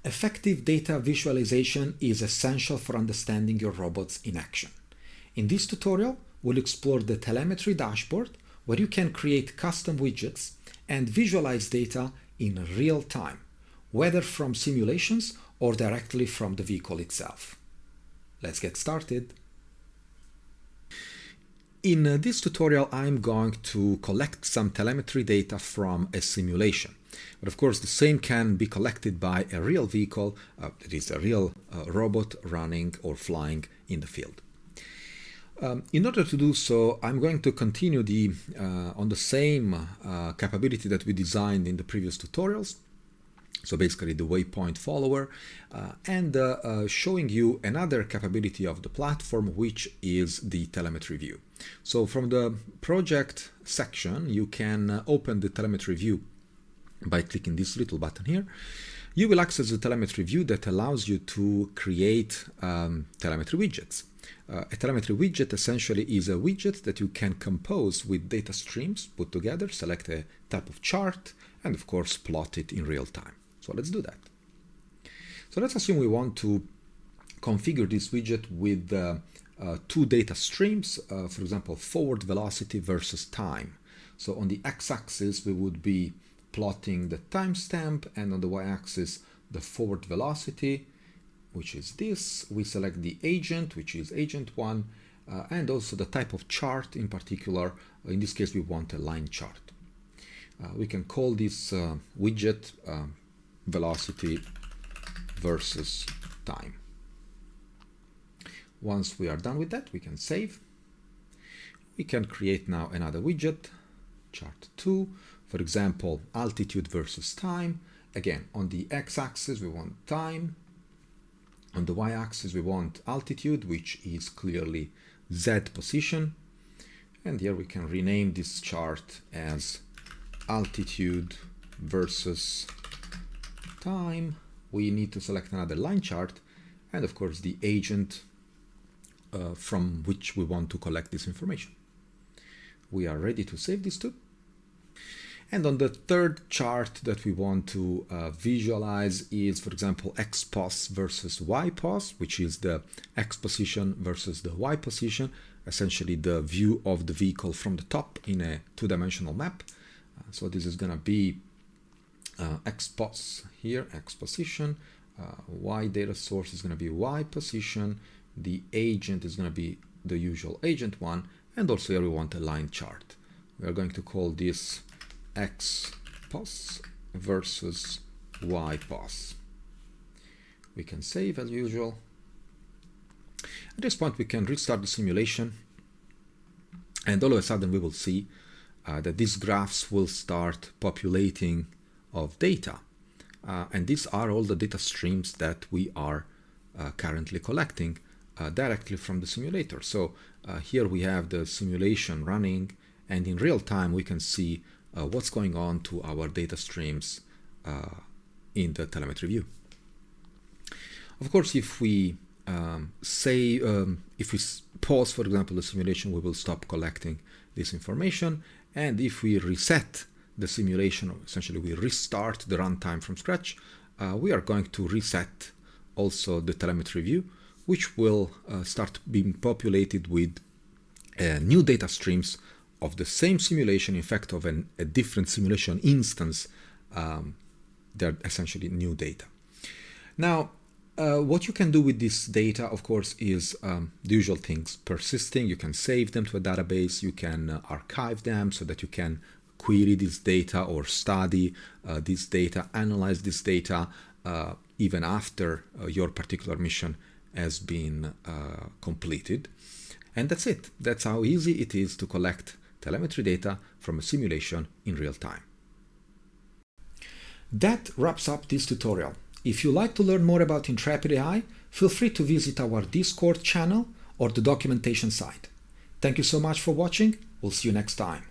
Effective data visualization is essential for understanding your robots in action. In this tutorial, we'll explore the telemetry dashboard, where you can create custom widgets and visualize data in real time, whether from simulations or directly from the vehicle itself. Let's get started. In this tutorial, I'm going to collect some telemetry data from a simulation. But of course, the same can be collected by a real vehicle, that is a real robot running or flying in the field. In order to do so, I'm going to continue on the same capability that we designed in the previous tutorials. So basically the waypoint follower, and showing you another capability of the platform, which is the telemetry view. So from the project section, you can open the telemetry view by clicking this little button here. You will access the telemetry view that allows you to create telemetry widgets. A telemetry widget essentially is a widget that you can compose with data streams put together, select a type of chart, and of course plot it in real time. So let's do that. So let's assume we want to configure this widget with two data streams, for example, forward velocity versus time. So on the x-axis, we would be plotting the timestamp, and on the y-axis, the forward velocity, which is this. We select the agent, which is agent 1, and also the type of chart in particular. In this case, we want a line chart. We can call this widget velocity versus time. Once we are done with that, we can save. We can create now another widget, chart 2, for example, altitude versus time. Again, on the x-axis, we want time. On the y-axis, we want altitude, which is clearly Z position. And here we can rename this chart as altitude versus time. We need to select another line chart, and of course the agent from which we want to collect this information. We are ready to save this too. And on the third chart that we want to visualize is, for example, X pos versus Y pos, which is the X position versus the Y position, essentially the view of the vehicle from the top in a two-dimensional map. So this is going to be X pos here, X position, Y data source is going to be Y position, the agent is going to be the usual agent 1, and also here we want a line chart. We are going to call this X pos versus Y pos. We can save as usual. At this point we can restart the simulation, and all of a sudden we will see that these graphs will start populating of data, and these are all the data streams that we are currently collecting directly from the simulator. So here we have the simulation running, and in real time we can see what's going on to our data streams in the telemetry view. Of course, if we if we pause, for example, the simulation, we will stop collecting this information. And if we reset the simulation, or essentially we restart the runtime from scratch, we are going to reset also the telemetry view, which will start being populated with new data streams of the same simulation, in fact of a different simulation instance. They're essentially new data. Now, what you can do with this data, of course, is the usual things: persisting. You can save them to a database, you can archive them so that you can query this data or study this data, analyze this data even after your particular mission has been completed. And that's it. That's how easy it is to collect telemetry data from a simulation in real time. That wraps up this tutorial. If you'd like to learn more about Intrepid AI, feel free to visit our Discord channel or the documentation site. Thank you so much for watching. We'll see you next time.